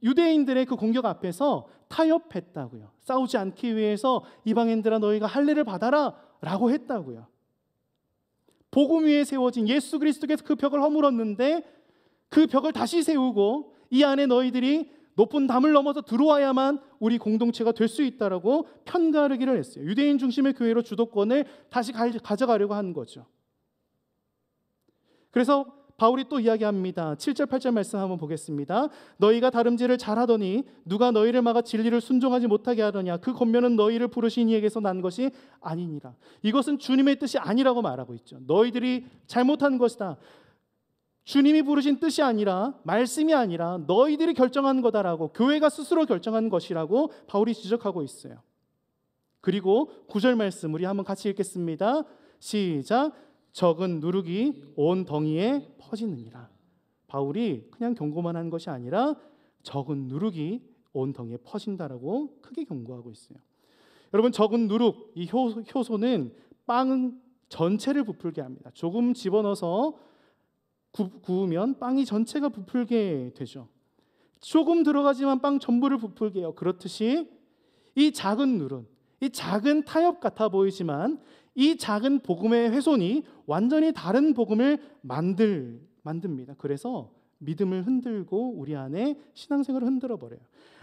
유대인들의 그 공격 앞에서 타협했다고요. 싸우지 않기 위해서 이방인들아 너희가 할례를 받아라 라고 했다고요. 복음 위에 세워진 예수 그리스도께서 그 벽을 허물었는데 그 벽을 다시 세우고 이 안에 너희들이 높은 담을 넘어서 들어와야만 우리 공동체가 될 수 있다라고 편가르기를 했어요. 유대인 중심의 교회로 주도권을 다시 가져가려고 하는 거죠. 그래서 바울이 또 이야기합니다. 7절 8절 말씀 한번 보겠습니다. 너희가 다름질을 잘하더니 누가 너희를 막아 진리를 순종하지 못하게 하더냐. 그 권면은 너희를 부르신 이에게서 난 것이 아니니라. 이것은 주님의 뜻이 아니라고 말하고 있죠. 너희들이 잘못한 것이다. 주님이 부르신 뜻이 아니라, 말씀이 아니라 너희들이 결정한 거다라고, 교회가 스스로 결정한 것이라고 바울이 지적하고 있어요. 그리고 9절 말씀 우리 한번 같이 읽겠습니다. 시작. 적은 누룩이 온 덩이에 퍼지느니라. 바울이 그냥 경고만 한 것이 아니라 적은 누룩이 온 덩이에 퍼진다라고 크게 경고하고 있어요. 여러분, 적은 누룩, 이 효소는 빵 전체를 부풀게 합니다. 조금 집어넣어서 구우면 빵이 전체가 부풀게 되죠. 조금 들어가지만 빵 전부를 부풀게 해요. 그렇듯이 이 작은 누룩, 이 작은 타협 같아 보이지만 이 작은 복음의 훼손이 완전히 다른 복음을 만듭니다. 그래서 믿음을 흔들고 우리 안에 신앙생활을 흔들어 버려요.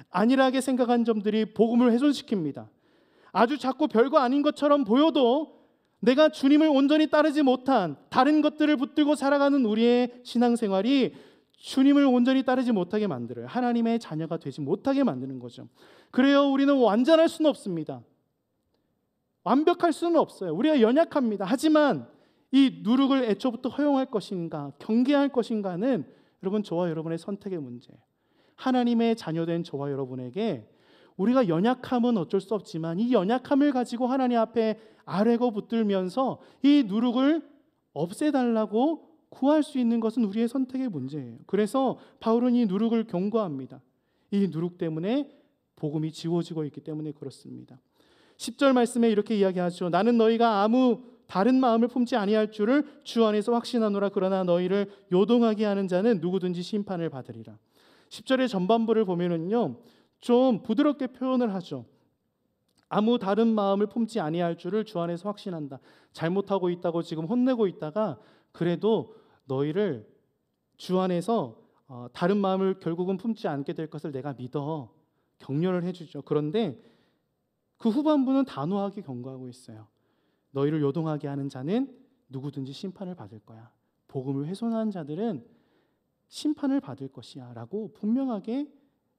안일하게 생각한 점들이 복음을 훼손시킵니다. 아주 작고 별거 아닌 것처럼 보여도 내가 주님을 온전히 따르지 못한 다른 것들을 붙들고 살아가는 우리의 신앙생활이 주님을 온전히 따르지 못하게 만들어요. 하나님의 자녀가 되지 못하게 만드는 거죠. 그래요, 우리는 완전할 수는 없습니다. 완벽할 수는 없어요. 우리가 연약합니다. 하지만 이 누룩을 애초부터 허용할 것인가, 경계할 것인가는 여러분, 저와 여러분의 선택의 문제예요. 하나님의 자녀된 저와 여러분에게 우리가 연약함은 어쩔 수 없지만 이 연약함을 가지고 하나님 앞에 아뢰고 붙들면서 이 누룩을 없애달라고 구할 수 있는 것은 우리의 선택의 문제예요. 그래서 바울은 이 누룩을 경고합니다. 이 누룩 때문에 복음이 지워지고 있기 때문에 그렇습니다. 10절 말씀에 이렇게 이야기하죠. 나는 너희가 아무 다른 마음을 품지 아니할 줄을 주 안에서 확신하노라. 그러나 너희를 요동하게 하는 자는 누구든지 심판을 받으리라. 10절의 전반부를 보면은요, 좀 부드럽게 표현을 하죠. 아무 다른 마음을 품지 아니할 줄을 주 안에서 확신한다. 잘못하고 있다고 지금 혼내고 있다가 그래도 너희를 주 안에서 다른 마음을 결국은 품지 않게 될 것을 내가 믿어. 격려를 해주죠. 그런데 그 후반부는 단호하게 경고하고 있어요. 너희를 요동하게 하는 자는 누구든지 심판을 받을 거야. 복음을 훼손한 자들은 심판을 받을 것이야 라고 분명하게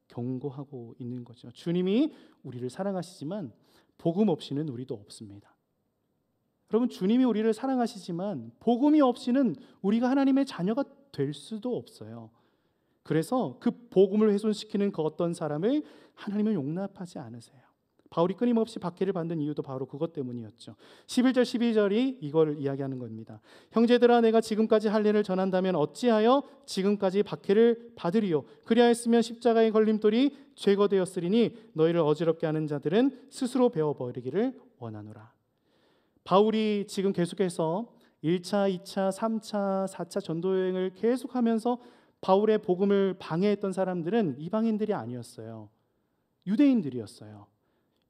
경고하고 있는 거죠. 주님이 우리를 사랑하시지만 복음 없이는 우리도 없습니다. 여러분, 주님이 우리를 사랑하시지만 복음이 없이는 우리가 하나님의 자녀가 될 수도 없어요. 그래서 그 복음을 훼손시키는 그 어떤 사람을 하나님은 용납하지 않으세요. 바울이 끊임없이 박해를 받는 이유도 바로 그것 때문이었죠. 11절 12절이 이걸 이야기하는 겁니다. 형제들아, 내가 지금까지 할례를 전한다면 어찌하여 지금까지 박해를 받으리요. 그리하였으면 십자가의 걸림돌이 제거되었으리니 너희를 어지럽게 하는 자들은 스스로 베어버리기를 원하노라. 바울이 지금 계속해서 1차, 2차, 3차, 4차 전도여행을 계속하면서 바울의 복음을 방해했던 사람들은 이방인들이 아니었어요. 유대인들이었어요.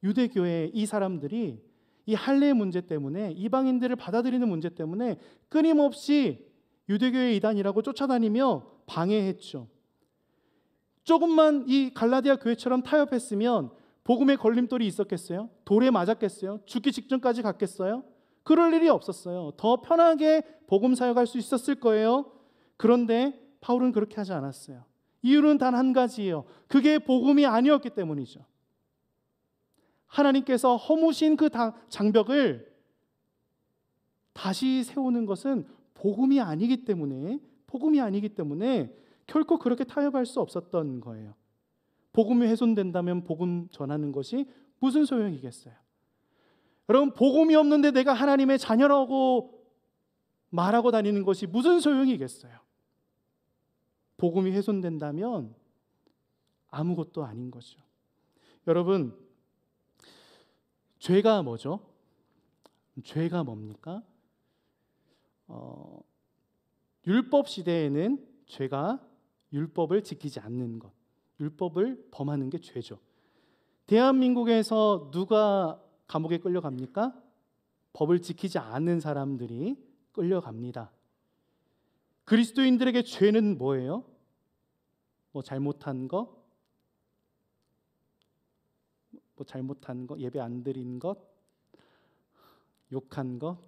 유대교회 이 사람들이 이 할례 문제 때문에, 이방인들을 받아들이는 문제 때문에 끊임없이 유대교회 이단이라고 쫓아다니며 방해했죠. 조금만 이 갈라디아 교회처럼 타협했으면 복음의 걸림돌이 있었겠어요? 돌에 맞았겠어요? 죽기 직전까지 갔겠어요? 그럴 일이 없었어요. 더 편하게 복음 사역할 수 있었을 거예요. 그런데 바울은 그렇게 하지 않았어요. 이유는 단 한 가지예요. 그게 복음이 아니었기 때문이죠. 하나님께서 허무신 그 장벽을 다시 세우는 것은 복음이 아니기 때문에 결코 그렇게 타협할 수 없었던 거예요. 복음이 훼손된다면 복음 전하는 것이 무슨 소용이겠어요? 여러분, 복음이 없는데 내가 하나님의 자녀라고 말하고 다니는 것이 무슨 소용이겠어요? 복음이 훼손된다면 아무것도 아닌 거죠. 여러분, 죄가 뭐죠? 죄가 뭡니까? 율법 시대에는 죄가 율법을 지키지 않는 것, 율법을 범하는 게 죄죠. 대한민국에서 누가 감옥에 끌려갑니까? 법을 지키지 않는 사람들이 끌려갑니다. 그리스도인들에게 죄는 뭐예요? 잘못한 거, 예배 안 드린 것, 욕한 것,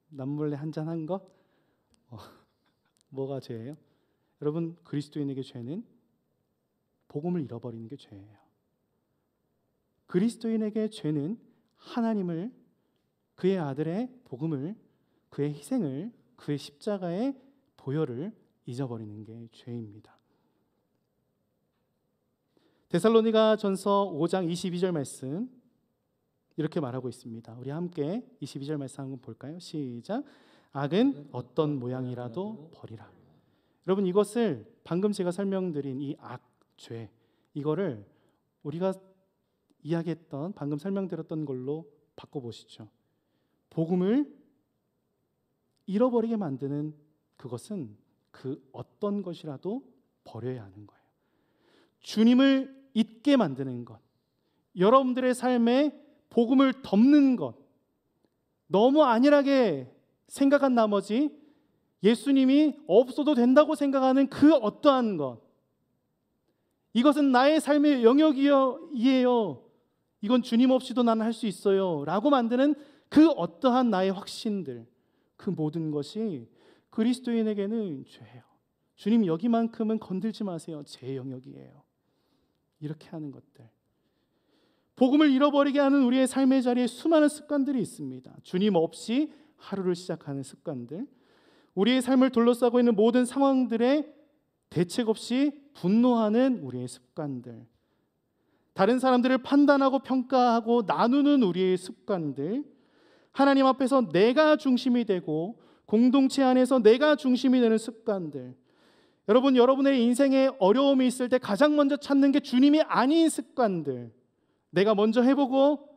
남몰래 한잔한 것, 뭐가 죄예요? 여러분, 그리스도인에게 죄는 복음을 잃어버리는 게 죄예요. 그리스도인에게 죄는 하나님을, 그의 아들의 복음을, 그의 희생을, 그의 십자가의 보혈을 잊어버리는 게 죄입니다. 데살로니가 전서 5장 22절 말씀 이렇게 말하고 있습니다. 우리 함께 22절 말씀 한번 볼까요? 시작. 악은 어떤 모양이라도 버리라. 여러분, 이것을 방금 제가 설명드린 이 악, 죄, 이거를 우리가 이야기했던, 방금 설명드렸던 걸로 바꿔보시죠. 복음을 잃어버리게 만드는 그것은 그 어떤 것이라도 버려야 하는 거예요. 주님을 잊게 만드는 것, 여러분들의 삶에 복음을 덮는 것, 너무 안일하게 생각한 나머지 예수님이 없어도 된다고 생각하는 그 어떠한 것, 이것은 나의 삶의 영역이에요, 이건 주님 없이도 나는 할 수 있어요 라고 만드는 그 어떠한 나의 확신들, 그 모든 것이 그리스도인에게는 죄예요. 주님, 여기만큼은 건들지 마세요, 제 영역이에요. 이렇게 하는 것들, 복음을 잃어버리게 하는 우리의 삶의 자리에 수많은 습관들이 있습니다. 주님 없이 하루를 시작하는 습관들, 우리의 삶을 둘러싸고 있는 모든 상황들에 대책 없이 분노하는 우리의 습관들, 다른 사람들을 판단하고 평가하고 나누는 우리의 습관들, 하나님 앞에서 내가 중심이 되고 공동체 안에서 내가 중심이 되는 습관들. 여러분, 여러분의 인생에 어려움이 있을 때 가장 먼저 찾는 게 주님이 아닌 습관들, 내가 먼저 해보고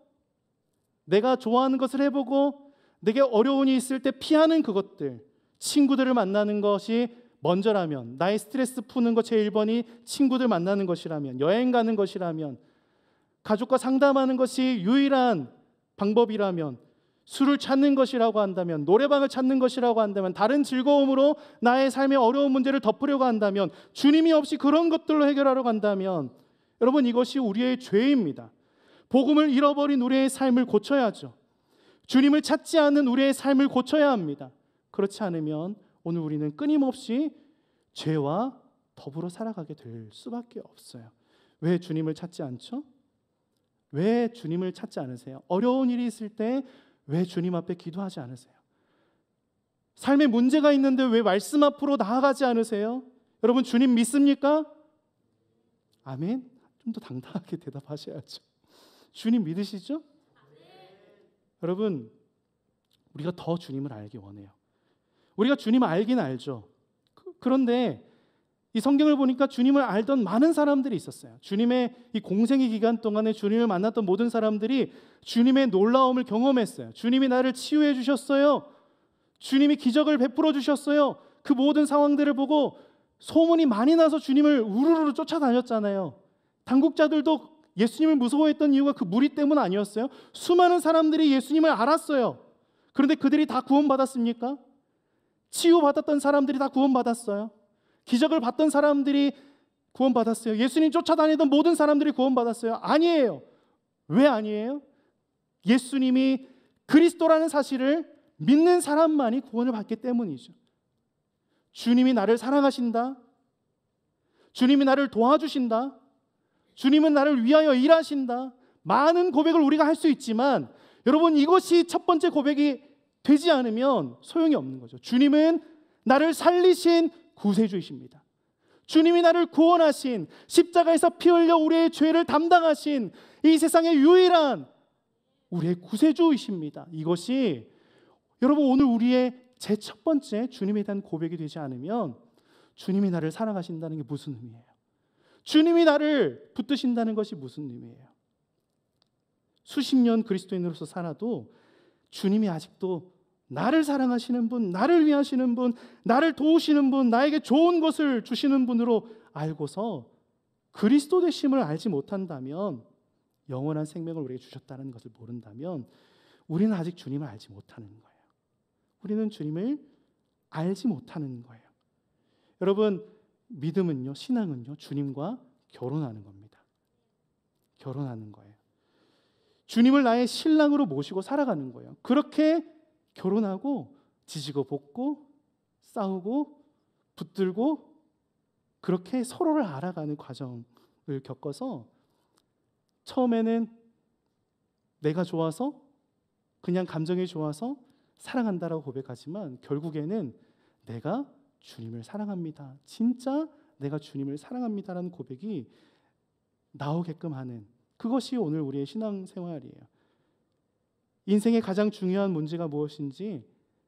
내가 좋아하는 것을 해보고 내게 어려움이 있을 때 피하는 그것들, 친구들을 만나는 것이 먼저라면, 나의 스트레스 푸는 것 제1번이 친구들 만나는 것이라면, 여행 가는 것이라면, 가족과 상담하는 것이 유일한 방법이라면, 술을 찾는 것이라고 한다면, 노래방을 찾는 것이라고 한다면, 다른 즐거움으로 나의 삶의 어려운 문제를 덮으려고 한다면, 주님이 없이 그런 것들로 해결하려고 한다면, 여러분, 이것이 우리의 죄입니다. 복음을 잃어버린 우리의 삶을 고쳐야죠. 주님을 찾지 않는 우리의 삶을 고쳐야 합니다. 그렇지 않으면 오늘 우리는 끊임없이 죄와 더불어 살아가게 될 수밖에 없어요. 왜 주님을 찾지 않죠? 왜 주님을 찾지 않으세요? 어려운 일이 있을 때 왜 주님 앞에 기도하지 않으세요? 삶에 문제가 있는데 왜 말씀 앞으로 나아가지 않으세요? 여러분, 주님 믿습니까? 아멘. 좀 더 당당하게 대답하셔야죠. 주님 믿으시죠? 여러분, 우리가 더 주님을 알기 원해요. 우리가 주님을 알긴 알죠. 그런데 이 성경을 보니까 주님을 알던 많은 사람들이 있었어요. 주님의 이 공생의 기간 동안에 주님을 만났던 모든 사람들이 주님의 놀라움을 경험했어요. 주님이 나를 치유해 주셨어요. 주님이 기적을 베풀어 주셨어요. 그 모든 상황들을 보고 소문이 많이 나서 주님을 우르르 쫓아다녔잖아요. 당국자들도 예수님을 무서워했던 이유가 그 무리 때문 아니었어요? 수많은 사람들이 예수님을 알았어요. 그런데 그들이 다 구원받았습니까? 치유받았던 사람들이 다 구원받았어요. 기적을 봤던 사람들이 구원받았어요. 예수님 쫓아다니던 모든 사람들이 구원받았어요. 아니에요. 왜 아니에요? 예수님이 그리스도라는 사실을 믿는 사람만이 구원을 받기 때문이죠. 주님이 나를 사랑하신다. 주님이 나를 도와주신다. 주님은 나를 위하여 일하신다. 많은 고백을 우리가 할 수 있지만 여러분, 이것이 첫 번째 고백이 되지 않으면 소용이 없는 거죠. 주님은 나를 살리신 구세주이십니다. 주님이 나를 구원하신, 십자가에서 피 흘려 우리의 죄를 담당하신 이 세상의 유일한 우리의 구세주이십니다. 이것이 여러분, 오늘 우리의 제 첫 번째 주님에 대한 고백이 되지 않으면 주님이 나를 사랑하신다는 게 무슨 의미예요? 주님이 나를 붙드신다는 것이 무슨 의미예요? 수십 년 그리스도인으로서 살아도 주님이 아직도 나를 사랑하시는 분, 나를 위하시는 분, 나를 도우시는 분, 나에게 좋은 것을 주시는 분으로 알고서 그리스도 되심을 알지 못한다면, 영원한 생명을 우리에게 주셨다는 것을 모른다면 우리는 아직 주님을 알지 못하는 거예요. 우리는 주님을 알지 못하는 거예요. 여러분, 믿음은요, 신앙은요, 주님과 결혼하는 겁니다. 결혼하는 거예요. 주님을 나의 신랑으로 모시고 살아가는 거예요. 그렇게 결혼하고 지지고 볶고 싸우고 붙들고 그렇게 서로를 알아가는 과정을 겪어서 처음에는 내가 좋아서, 그냥 감정이 좋아서 사랑한다라고 고백하지만 결국에는 내가 주님을 사랑합니다, 진짜 내가 주님을 사랑합니다라는 고백이 나오게끔 하는, 그것이 오늘 우리의 신앙생활이에요. 인생의 가장 중요한 문제가 무엇인지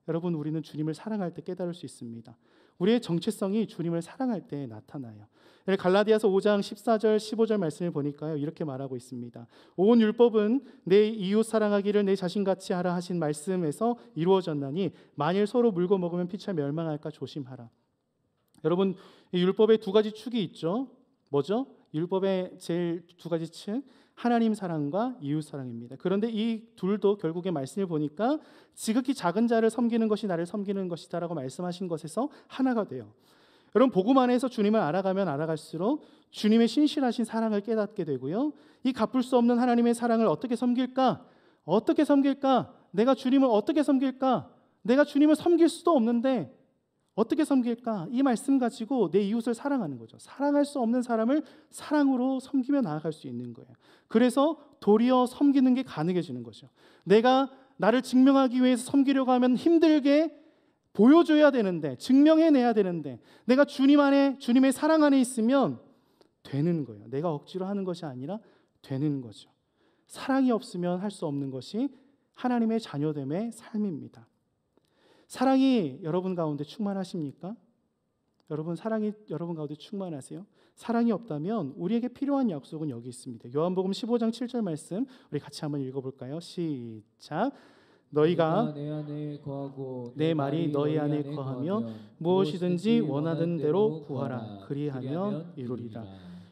여러분, 우리는 주님을 사랑할 때 깨달을 수 있습니다. 우리의 정체성이 주님을 사랑할 때 나타나요. 갈라디아서 5장 14절 15절 말씀을 보니까요, 이렇게 말하고 있습니다. 온 율법은 내 이웃 사랑하기를 내 자신같이 하라 하신 말씀에서 이루어졌나니 만일 서로 물고 먹으면 피차 멸망할까 조심하라. 여러분, 이 율법의 두 가지 축이 있죠. 뭐죠? 율법의 제일 두 가지 축, 하나님 사랑과 이웃 사랑입니다. 그런데 이 둘도 결국에 말씀을 보니까 지극히 작은 자를 섬기는 것이 나를 섬기는 것이다라고 말씀하신 것에서 하나가 돼요. 여러분, 복음 안에서 주님을 알아가면 알아갈수록 주님의 신실하신 사랑을 깨닫게 되고요, 이 갚을 수 없는 하나님의 사랑을 어떻게 섬길까? 어떻게 섬길까? 내가 주님을 어떻게 섬길까? 내가 주님을 섬길 수도 없는데 어떻게 섬길까? 이 말씀 가지고 내 이웃을 사랑하는 거죠. 사랑할 수 없는 사람을 사랑으로 섬기며 나아갈 수 있는 거예요. 그래서 도리어 섬기는 게 가능해지는 거죠. 내가 나를 증명하기 위해서 섬기려고 하면 힘들게 보여줘야 되는데, 증명해내야 되는데, 내가 주님 안에, 주님의 사랑 안에 있으면 되는 거예요. 내가 억지로 하는 것이 아니라 되는 거죠. 사랑이 없으면 할 수 없는 것이 하나님의 자녀됨의 삶입니다. 사랑이 여러분 가운데 충만하십니까? 여러분, 사랑이 여러분 가운데 충만하세요? 사랑이 없다면 우리에게 필요한 약속은 여기 있습니다. 요한복음 15장 7절 말씀 우리 같이 한번 읽어볼까요? 시작. 너희가 내 안에 거하고 내 말이 너희 안에 거하며 무엇이든지 원하는 대로 구하라. 그리하면 이루리라.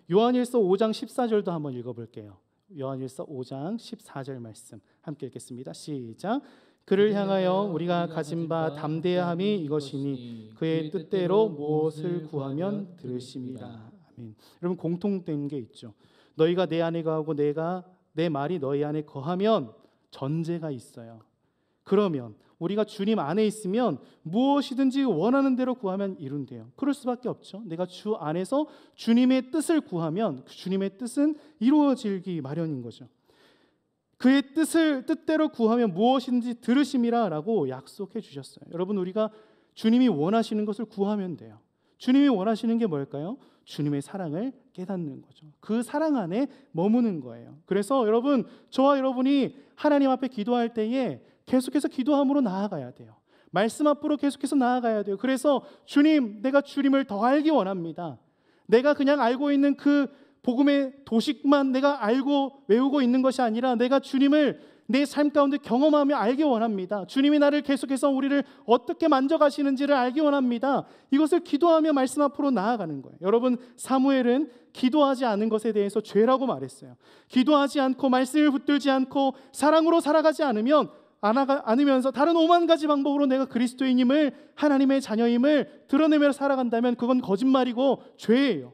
요한일서 5장 14절도 한번 읽어볼게요. 요한일서 5장 14절 말씀 함께 읽겠습니다. 시작. 그를 향하여 우리가 가진 바 담대함이 이것이니 그의 뜻대로 무엇을 구하면 들으심이라. 아멘. 여러분, 공통된 게 있죠. 너희가 내 안에 거하고 내 말이 너희 안에 거하면 전제가 있어요. 그러면 우리가 주님 안에 있으면 무엇이든지 원하는 대로 구하면 이룬대요. 그럴 수밖에 없죠. 내가 주 안에서 주님의 뜻을 구하면 그 주님의 뜻은 이루어지기 마련인 거죠. 그의 뜻대로 구하면 무엇인지 들으심이라 라고 약속해 주셨어요. 여러분, 우리가 주님이 원하시는 것을 구하면 돼요. 주님이 원하시는 게 뭘까요? 주님의 사랑을 깨닫는 거죠. 그 사랑 안에 머무는 거예요. 그래서 여러분, 저와 여러분이 하나님 앞에 기도할 때에 계속해서 기도함으로 나아가야 돼요. 말씀 앞으로 계속해서 나아가야 돼요. 그래서 주님, 내가 주님을 더 알기 원합니다. 내가 그냥 알고 있는 그 복음의 도식만 내가 알고 외우고 있는 것이 아니라 내가 주님을 내 삶 가운데 경험하며 알기 원합니다. 주님이 나를 계속해서 우리를 어떻게 만져가시는지를 알기 원합니다. 이것을 기도하며 말씀 앞으로 나아가는 거예요. 여러분, 사무엘은 기도하지 않은 것에 대해서 죄라고 말했어요. 기도하지 않고 말씀을 붙들지 않고 사랑으로 살아가지 않으면서 다른 5만 가지 방법으로 내가 그리스도인임을, 하나님의 자녀임을 드러내며 살아간다면 그건 거짓말이고 죄예요.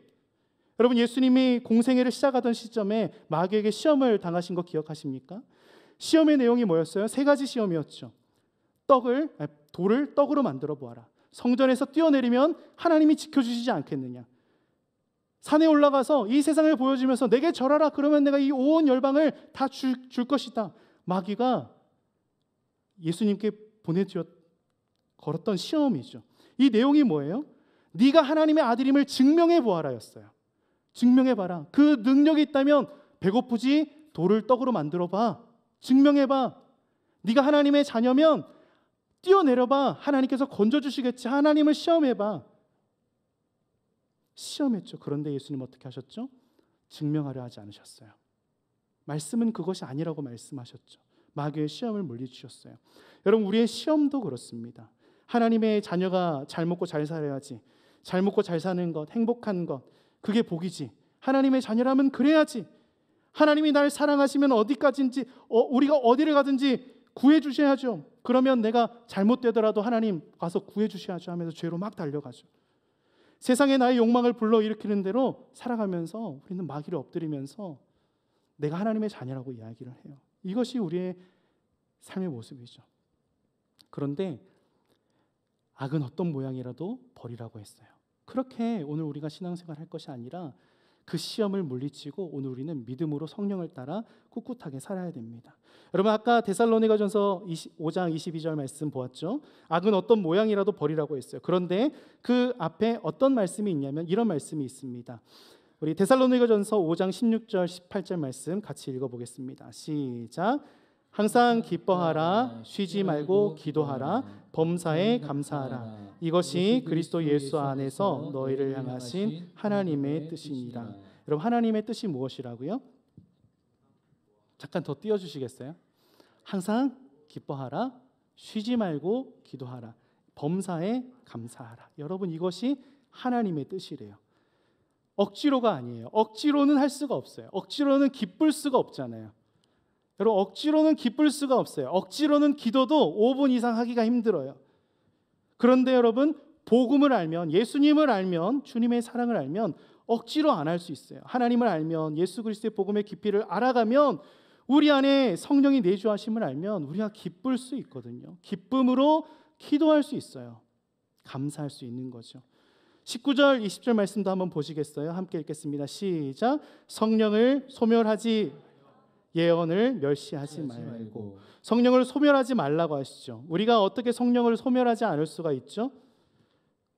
여러분, 예수님이 공생애를 시작하던 시점에 마귀에게 시험을 당하신 거 기억하십니까? 시험의 내용이 뭐였어요? 3가지 시험이었죠. 돌을 떡으로 만들어 보아라. 성전에서 뛰어내리면 하나님이 지켜주시지 않겠느냐. 산에 올라가서 이 세상을 보여주면서 내게 절하라. 그러면 내가 이 온 열방을 다 줄 것이다. 마귀가 예수님께 걸었던 시험이죠. 이 내용이 뭐예요? 네가 하나님의 아들임을 증명해 보아라였어요. 증명해 봐라. 그 능력이 있다면 배고프지? 돌을 떡으로 만들어 봐. 증명해 봐. 네가 하나님의 자녀면 뛰어내려 봐. 하나님께서 건져 주시겠지. 하나님을 시험해 봐. 시험했죠. 그런데 예수님 어떻게 하셨죠? 증명하려 하지 않으셨어요. 말씀은 그것이 아니라고 말씀하셨죠. 마귀의 시험을 물리치셨어요. 여러분, 우리의 시험도 그렇습니다. 하나님의 자녀가 잘 먹고 잘 살아야지. 잘 먹고 잘 사는 것, 행복한 것, 그게 복이지. 하나님의 자녀라면 그래야지. 하나님이 날 사랑하시면 어디까지인지, 우리가 어디를 가든지 구해 주셔야죠. 그러면 내가 잘못되더라도 하나님 가서 구해 주셔야죠 하면서 죄로 막 달려가죠. 세상에 나의 욕망을 불러일으키는 대로 살아가면서 우리는 마귀를 엎드리면서 내가 하나님의 자녀라고 이야기를 해요. 이것이 우리의 삶의 모습이죠. 그런데 악은 어떤 모양이라도 버리라고 했어요. 그렇게 오늘 우리가 신앙생활 할 것이 아니라 그 시험을 물리치고 오늘 우리는 믿음으로 성령을 따라 꿋꿋하게 살아야 됩니다. 여러분, 아까 데살로니가전서 5장 22절 말씀 보았죠. 악은 어떤 모양이라도 버리라고 했어요. 그런데 그 앞에 어떤 말씀이 있냐면 이런 말씀이 있습니다. 우리 데살로니가전서 5장 16절 18절 말씀 같이 읽어보겠습니다. 시작. 항상 기뻐하라, 쉬지 말고 기도하라, 범사에 감사하라. 이것이 그리스도 예수 안에서 너희를 향하신 하나님의 뜻이니라. 여러분, 하나님의 뜻이 무엇이라고요? 잠깐 더 띄워주시겠어요? 항상 기뻐하라, 쉬지 말고 기도하라, 범사에 감사하라. 여러분, 이것이 하나님의 뜻이래요. 억지로가 아니에요. 억지로는 할 수가 없어요. 억지로는 기쁠 수가 없잖아요. 여러분, 억지로는 기쁠 수가 없어요. 억지로는 기도도 5분 이상 하기가 힘들어요. 그런데 여러분, 복음을 알면, 예수님을 알면, 주님의 사랑을 알면 억지로 안 할 수 있어요. 하나님을 알면, 예수 그리스도의 복음의 깊이를 알아가면, 우리 안에 성령이 내주하심을 알면 우리가 기쁠 수 있거든요. 기쁨으로 기도할 수 있어요. 감사할 수 있는 거죠. 19절 20절 말씀도 한번 보시겠어요? 함께 읽겠습니다. 시작. 성령을 소멸하지, 예언을 멸시하지 말고. 성령을 소멸하지 말라고 하시죠. 우리가 어떻게 성령을 소멸하지 않을 수가 있죠?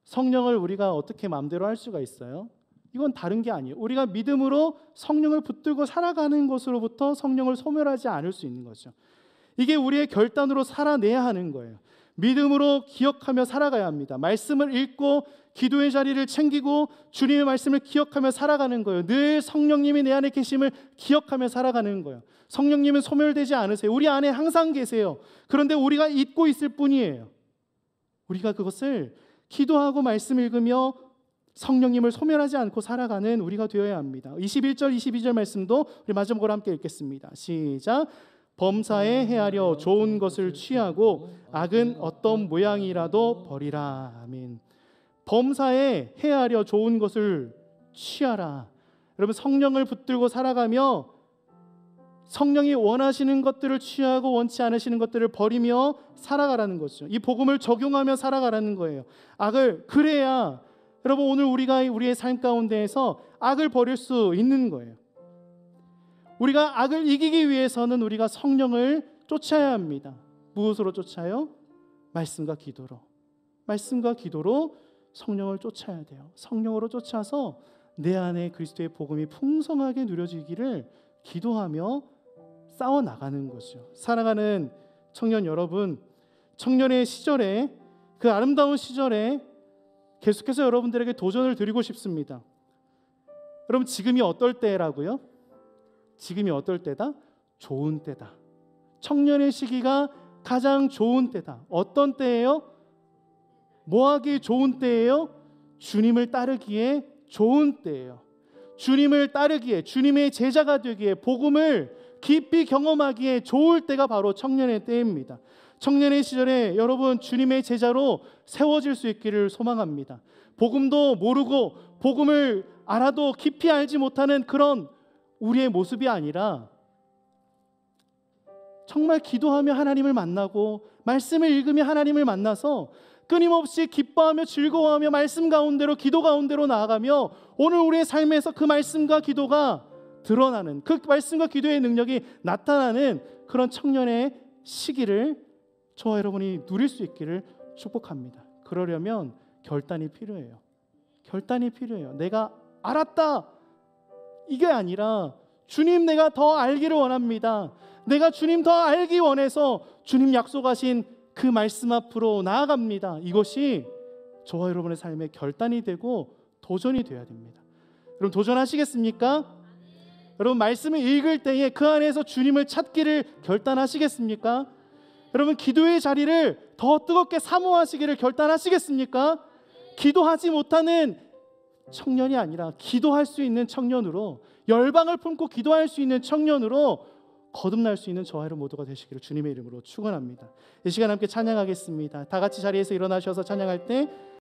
성령을 우리가 어떻게 마음대로 할 수가 있어요? 이건 다른 게 아니에요. 우리가 믿음으로 성령을 붙들고 살아가는 것으로부터 성령을 소멸하지 않을 수 있는 거죠. 이게 우리의 결단으로 살아내야 하는 거예요. 믿음으로 기억하며 살아가야 합니다. 말씀을 읽고 기도의 자리를 챙기고 주님의 말씀을 기억하며 살아가는 거예요. 늘 성령님이 내 안에 계심을 기억하며 살아가는 거예요. 성령님은 소멸되지 않으세요. 우리 안에 항상 계세요. 그런데 우리가 잊고 있을 뿐이에요. 우리가 그것을 기도하고 말씀 읽으며 성령님을 소멸하지 않고 살아가는 우리가 되어야 합니다. 21절 22절 말씀도 우리 마지막으로 함께 읽겠습니다. 시작. 범사에 헤아려 좋은 것을 취하고 악은 어떤 모양이라도 버리라. 아멘. 범사에 헤아려 좋은 것을 취하라. 여러분, 성령을 붙들고 살아가며 성령이 원하시는 것들을 취하고 원치 않으시는 것들을 버리며 살아가라는 거죠. 이 복음을 적용하며 살아가라는 거예요. 악을, 그래야 여러분, 오늘 우리가 우리의 삶 가운데에서 악을 버릴 수 있는 거예요. 우리가 악을 이기기 위해서는 우리가 성령을 쫓아야 합니다. 무엇으로 쫓아요? 말씀과 기도로. 말씀과 기도로 성령을 쫓아야 돼요. 성령으로 쫓아서 내 안에 그리스도의 복음이 풍성하게 누려지기를 기도하며 싸워 나가는 거죠. 살아가는 청년 여러분, 청년의 시절에, 그 아름다운 시절에 계속해서 여러분들에게 도전을 드리고 싶습니다. 여러분, 지금이 어떨 때라고요? 지금이 어떨 때다? 좋은 때다. 청년의 시기가 가장 좋은 때다. 어떤 때예요? 뭐 하기 좋은 때예요? 주님을 따르기에 좋은 때예요. 주님을 따르기에, 주님의 제자가 되기에, 복음을 깊이 경험하기에 좋을 때가 바로 청년의 때입니다. 청년의 시절에 여러분 주님의 제자로 세워질 수 있기를 소망합니다. 복음도 모르고 복음을 알아도 깊이 알지 못하는 그런 우리의 모습이 아니라 정말 기도하며 하나님을 만나고 말씀을 읽으며 하나님을 만나서 끊임없이 기뻐하며 즐거워하며 말씀 가운데로, 기도 가운데로 나아가며 오늘 우리의 삶에서 그 말씀과 기도가 드러나는, 그 말씀과 기도의 능력이 나타나는 그런 청년의 시기를 저와 여러분이 누릴 수 있기를 축복합니다. 그러려면 결단이 필요해요. 결단이 필요해요. 내가 알았다 이게 아니라 주님, 내가 더 알기를 원합니다. 내가 주님 더 알기 원해서 주님 약속하신 그 말씀 앞으로 나아갑니다. 이것이 저와 여러분의 삶의 결단이 되고 도전이 되어야 됩니다. 여러분 도전하시겠습니까? 여러분 말씀을 읽을 때에 그 안에서 주님을 찾기를 결단하시겠습니까? 여러분 기도의 자리를 더 뜨겁게 사모하시기를 결단하시겠습니까? 기도하지 못하는 청년이 아니라 기도할 수 있는 청년으로, 열방을 품고 기도할 수 있는 청년으로 거듭날 수 있는 저와 여러분 모두가 되시기를 주님의 이름으로 축원합니다. 이 시간 함께 찬양하겠습니다. 다 같이 자리에서 일어나셔서 찬양할 때